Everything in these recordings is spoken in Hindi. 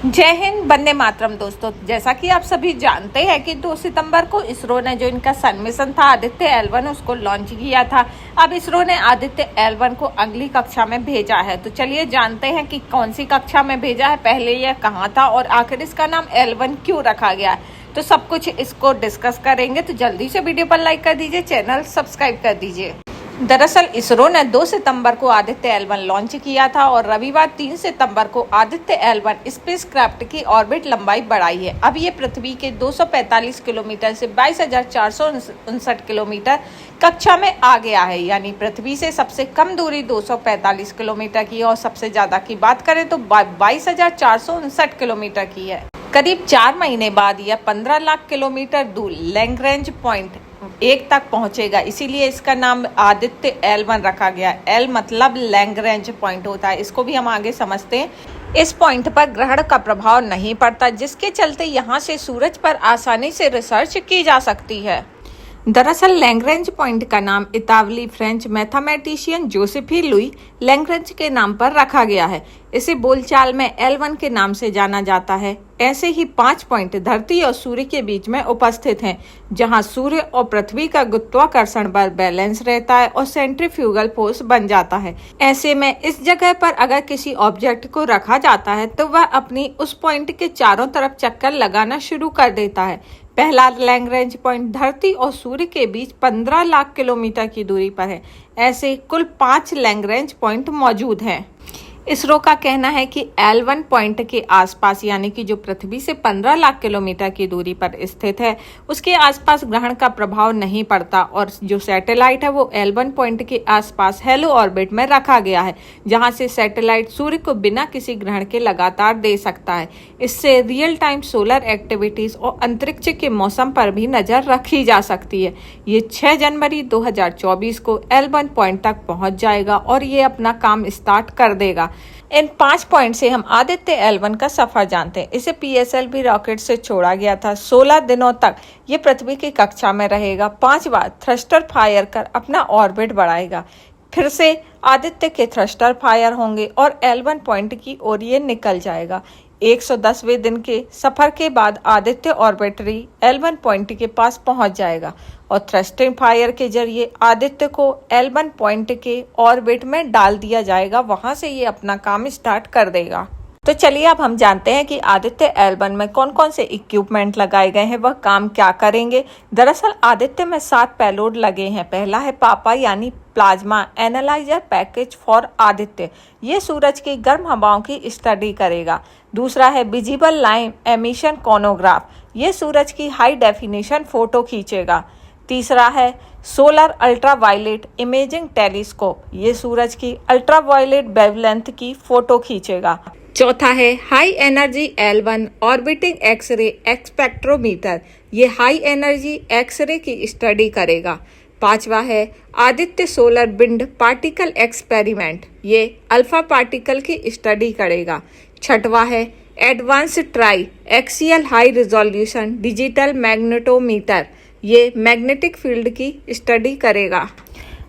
जय हिंद, वंदे मातरम। दोस्तों, जैसा कि आप सभी जानते हैं कि 2 सितंबर को इसरो ने जो इनका सन मिशन था आदित्य L1 उसको लॉन्च किया था। अब इसरो ने आदित्य L1 को अगली कक्षा में भेजा है। तो चलिए जानते हैं कि कौन सी कक्षा में भेजा है, पहले यह कहाँ था और आखिर इसका नाम L1 क्यों रखा गया है। तो सब कुछ इसको डिस्कस करेंगे। तो जल्दी से वीडियो पर लाइक कर दीजिए, चैनल सब्सक्राइब कर दीजिए। दरअसल इसरो ने 2 सितंबर को आदित्य L1 लॉन्च किया था और रविवार 3 सितंबर को आदित्य L1 स्पेसक्राफ्ट की ऑर्बिट लंबाई बढ़ाई है। अब ये पृथ्वी के 245 किलोमीटर से 22,459 किलोमीटर कक्षा में आ गया है। यानी पृथ्वी से सबसे कम दूरी 245 किलोमीटर की है और सबसे ज्यादा की बात करें तो 22,459 किलोमीटर की है। करीब 4 महीने बाद यह 15 लाख किलोमीटर दूर लैग्रेंज पॉइंट 1 तक पहुंचेगा। इसीलिए इसका नाम आदित्य L1 रखा गया। L मतलब लैग्रेंज पॉइंट होता है, इसको भी हम आगे समझते हैं। इस पॉइंट पर ग्रहण का प्रभाव नहीं पड़ता, जिसके चलते यहाँ से सूरज पर आसानी से रिसर्च की जा सकती है। दरअसल लैग्रेंज पॉइंट का नाम इतालवी फ्रेंच मैथमेटिशियन जोसेफी लुई लैग्रेंज के नाम पर रखा गया है। इसे बोलचाल में L1 के नाम से जाना जाता है। ऐसे ही 5 पॉइंट धरती और सूर्य के बीच में उपस्थित हैं, जहां सूर्य और पृथ्वी का गुरुत्वाकर्षण बल बैलेंस रहता है और सेंट्रीफ्यूगल फोर्स बन जाता है। ऐसे में इस जगह पर अगर किसी ऑब्जेक्ट को रखा जाता है तो वह अपनी उस पॉइंट के चारों तरफ चक्कर लगाना शुरू कर देता है। पहला लैग्रेंज पॉइंट धरती और सूर्य के बीच 15 लाख किलोमीटर की दूरी पर है। ऐसे कुल 5 लैग्रेंज पॉइंट मौजूद हैं। इसरो का कहना है कि L1 पॉइंट के आसपास, यानी कि जो पृथ्वी से 15 लाख किलोमीटर की दूरी पर स्थित है, उसके आसपास ग्रहण का प्रभाव नहीं पड़ता और जो सैटेलाइट है वो L1 पॉइंट के आसपास हेलो ऑर्बिट में रखा गया है, जहां से सैटेलाइट सूर्य को बिना किसी ग्रहण के लगातार दे सकता है। इससे रियल टाइम सोलर एक्टिविटीज और अंतरिक्ष के मौसम पर भी नजर रखी जा सकती है। ये 6 जनवरी 2024 को L1 पॉइंट तक पहुंच जाएगा और ये अपना काम स्टार्ट कर देगा। इन 5 पॉइंट से हम आदित्य L1 का सफर जानते हैं। इसे PSLV रॉकेट से छोड़ा गया था। 16 दिनों तक ये पृथ्वी की कक्षा में रहेगा। 5 बार थ्रस्टर फायर कर अपना ऑर्बिट बढ़ाएगा। फिर से आदित्य के थ्रस्टर फायर होंगे और L1 पॉइंट की ओर ये निकल जाएगा। 110वें दिन के सफर के बाद आदित्य ऑर्बिटरी L1 पॉइंट के पास पहुंच जाएगा और थ्रस्टिंग फायर के जरिए आदित्य को L1 पॉइंट के ऑर्बिट में डाल दिया जाएगा। वहां से ये अपना काम स्टार्ट कर देगा। तो चलिए अब हम जानते हैं कि आदित्य L1 में कौन कौन से इक्विपमेंट लगाए गए हैं, वह काम क्या करेंगे। दरअसल आदित्य में 7 पेलोड लगे हैं। पहला है पापा यानी plasma analyser package for Aditya. ये सूरज की गर्म हवाओं की स्टडी करेगा। दूसरा है विजिबल लाइट एमिशन कोनोग्राफ। ये सूरज की हाई डेफिनेशन फोटो खींचेगा। तीसरा है सोलर अल्ट्रावायलेट इमेजिंग टेलीस्कोप। ये सूरज की अल्ट्रावायलेट वेवलेंथ की फोटो खींचेगा। चौथा है high energy L1 orbiting x-ray spectrometer. ये हाई एनर्जी एक्सरे की स्टडी करेगा। पांचवा है Aditya solar wind particle experiment. ये अल्फा पार्टिकल की स्टडी करेगा। छठवा है advance tri axial high resolution digital magnetometer. ये मैग्नेटिक फील्ड की स्टडी करेगा।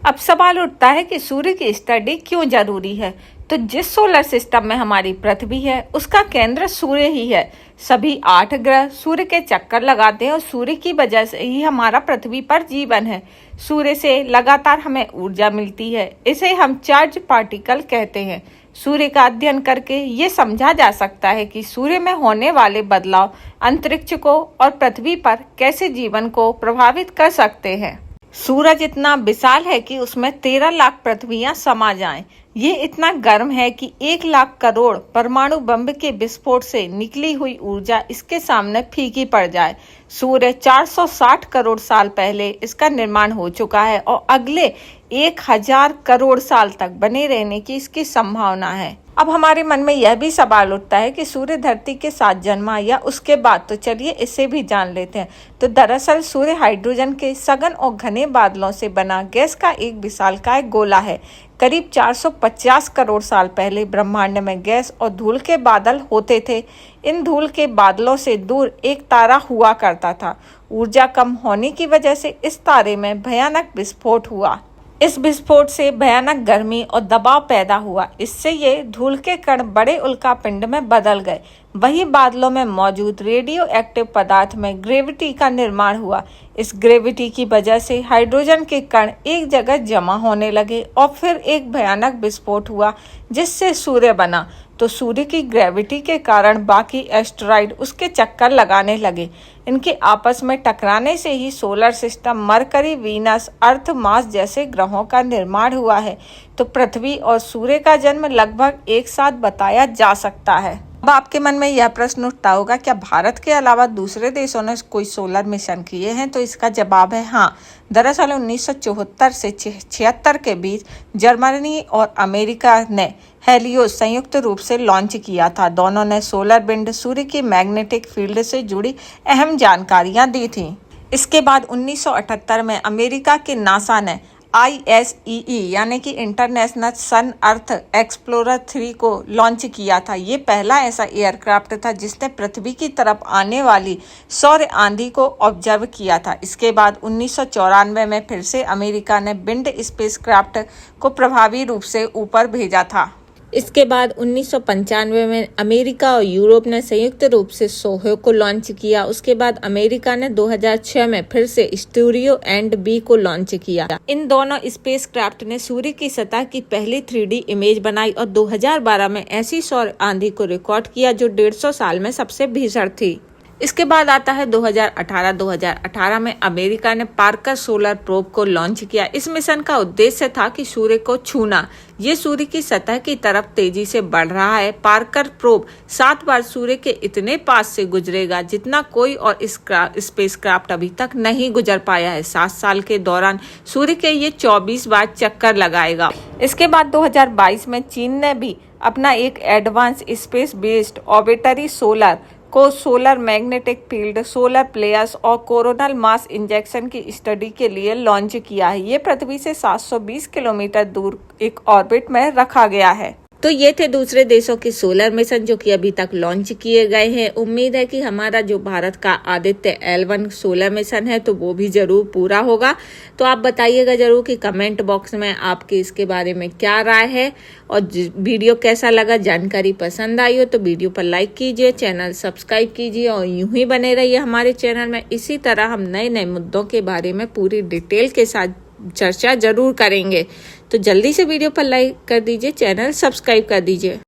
अब सवाल उठता है कि सूर्य की स्टडी क्यों जरूरी है। तो जिस सोलर सिस्टम में हमारी पृथ्वी है उसका केंद्र सूर्य ही है। सभी 8 ग्रह सूर्य के चक्कर लगाते हैं और सूर्य की वजह से ही हमारा पृथ्वी पर जीवन है। सूर्य से लगातार हमें ऊर्जा मिलती है। इसे हम चार्ज पार्टिकल कहते हैं। सूर्य का अध्ययन करके ये समझा जा सकता है कि सूर्य में होने वाले बदलाव अंतरिक्ष को और पृथ्वी पर कैसे जीवन को प्रभावित कर सकते हैं। सूरज इतना विशाल है कि उसमें 13 लाख पृथ्वियां समा जाएं। ये इतना गर्म है कि 1 लाख करोड़ परमाणु बम के विस्फोट से निकली हुई ऊर्जा इसके सामने फीकी पड़ जाए। सूर्य 460 करोड़ साल पहले इसका निर्माण हो चुका है और अगले 1000 करोड़ साल तक बने रहने की इसकी संभावना है। अब हमारे मन में यह भी सवाल उठता है कि सूर्य धरती के साथ जन्मा या उसके बाद। तो चलिए इसे भी जान लेते हैं। तो दरअसल सूर्य हाइड्रोजन के सघन और घने बादलों से बना गैस का एक विशालकाय गोला है। करीब 450 करोड़ साल पहले ब्रह्मांड में गैस और धूल के बादल होते थे। इन धूल के बादलों से दूर एक तारा हुआ करता था। ऊर्जा कम होने की वजह से इस तारे में भयानक विस्फोट हुआ। इस विस्फोट से भयानक गर्मी और दबाव पैदा हुआ। इससे ये धूल के कण बड़े उल्कापिंड में बदल गए। वही बादलों में मौजूद रेडियो एक्टिव पदार्थ में ग्रेविटी का निर्माण हुआ। इस ग्रेविटी की वजह से हाइड्रोजन के कण एक जगह जमा होने लगे और फिर एक भयानक विस्फोट हुआ जिससे सूर्य बना। तो सूर्य की ग्रेविटी के कारण बाकी एस्टेरॉइड उसके चक्कर लगाने लगे। इनके आपस में टकराने से ही सोलर सिस्टम, मरकरी, वीनस, अर्थ, मार्स जैसे ग्रहों का निर्माण हुआ है। तो पृथ्वी और सूर्य का जन्म लगभग एक साथ बताया जा सकता है। अब आपके मन में यह प्रश्न उठता होगा, क्या भारत के अलावा दूसरे देशों ने कोई सोलर मिशन किए हैं? तो इसका जवाब है हाँ। दरअसल 1974 से 76 के बीच जर्मनी और अमेरिका ने हेलियोस संयुक्त रूप से लॉन्च किया था। दोनों ने सोलर विंड, सूर्य की मैग्नेटिक फील्ड से जुड़ी अहम जानकारियां दी थी। इसके बाद 1978 में अमेरिका के नासा ने ISEE यानी कि इंटरनेशनल सन अर्थ एक्सप्लोरर 3 को लॉन्च किया था। ये पहला ऐसा एयरक्राफ्ट था जिसने पृथ्वी की तरफ आने वाली सौर आंधी को ऑब्जर्व किया था। इसके बाद 1994 में फिर से अमेरिका ने विंड स्पेसक्राफ्ट को प्रभावी रूप से ऊपर भेजा था। इसके बाद 1995 में अमेरिका और यूरोप ने संयुक्त रूप से सोहो को लॉन्च किया। उसके बाद अमेरिका ने 2006 में फिर से स्टूडियो एंड बी को लॉन्च किया। इन दोनों स्पेसक्राफ्ट ने सूर्य की सतह की पहली 3D इमेज बनाई और 2012 में ऐसी सौर आंधी को रिकॉर्ड किया जो 150 साल में सबसे भीषण थी। इसके बाद आता है 2018 में अमेरिका ने पार्कर सोलर प्रोब को लॉन्च किया। इस मिशन का उद्देश्य था कि सूर्य को छूना। ये सूर्य की सतह की तरफ तेजी से बढ़ रहा है। पार्कर प्रोब 7 बार सूर्य के इतने पास से गुजरेगा जितना कोई और स्पेसक्राफ्ट अभी तक नहीं गुजर पाया है। 7 साल के दौरान सूर्य के ये 24 बार चक्कर लगाएगा। इसके बाद 2022 में चीन ने भी अपना एक advance space based orbitary solar को solar magnetic field, solar flares और कोरोनल मास इंजेक्शन की स्टडी के लिए लॉन्च किया है। ये पृथ्वी से 720 किलोमीटर दूर एक ऑर्बिट में रखा गया है। तो ये थे दूसरे देशों के सोलर मिशन जो कि अभी तक लॉन्च किए गए हैं। उम्मीद है कि हमारा जो भारत का आदित्य L1 सोलर मिशन है तो वो भी जरूर पूरा होगा। तो आप बताइएगा जरूर कि कमेंट बॉक्स में आपके इसके बारे में क्या राय है और वीडियो कैसा लगा। जानकारी पसंद आई हो तो वीडियो पर लाइक कीजिए, चैनल सब्सक्राइब कीजिए और यूं ही बने रहिए हमारे चैनल में। इसी तरह हम नए नए मुद्दों के बारे में पूरी डिटेल के साथ चर्चा जरूर करेंगे। तो जल्दी से वीडियो पर लाइक कर दीजिए, चैनल सब्सक्राइब कर दीजिए।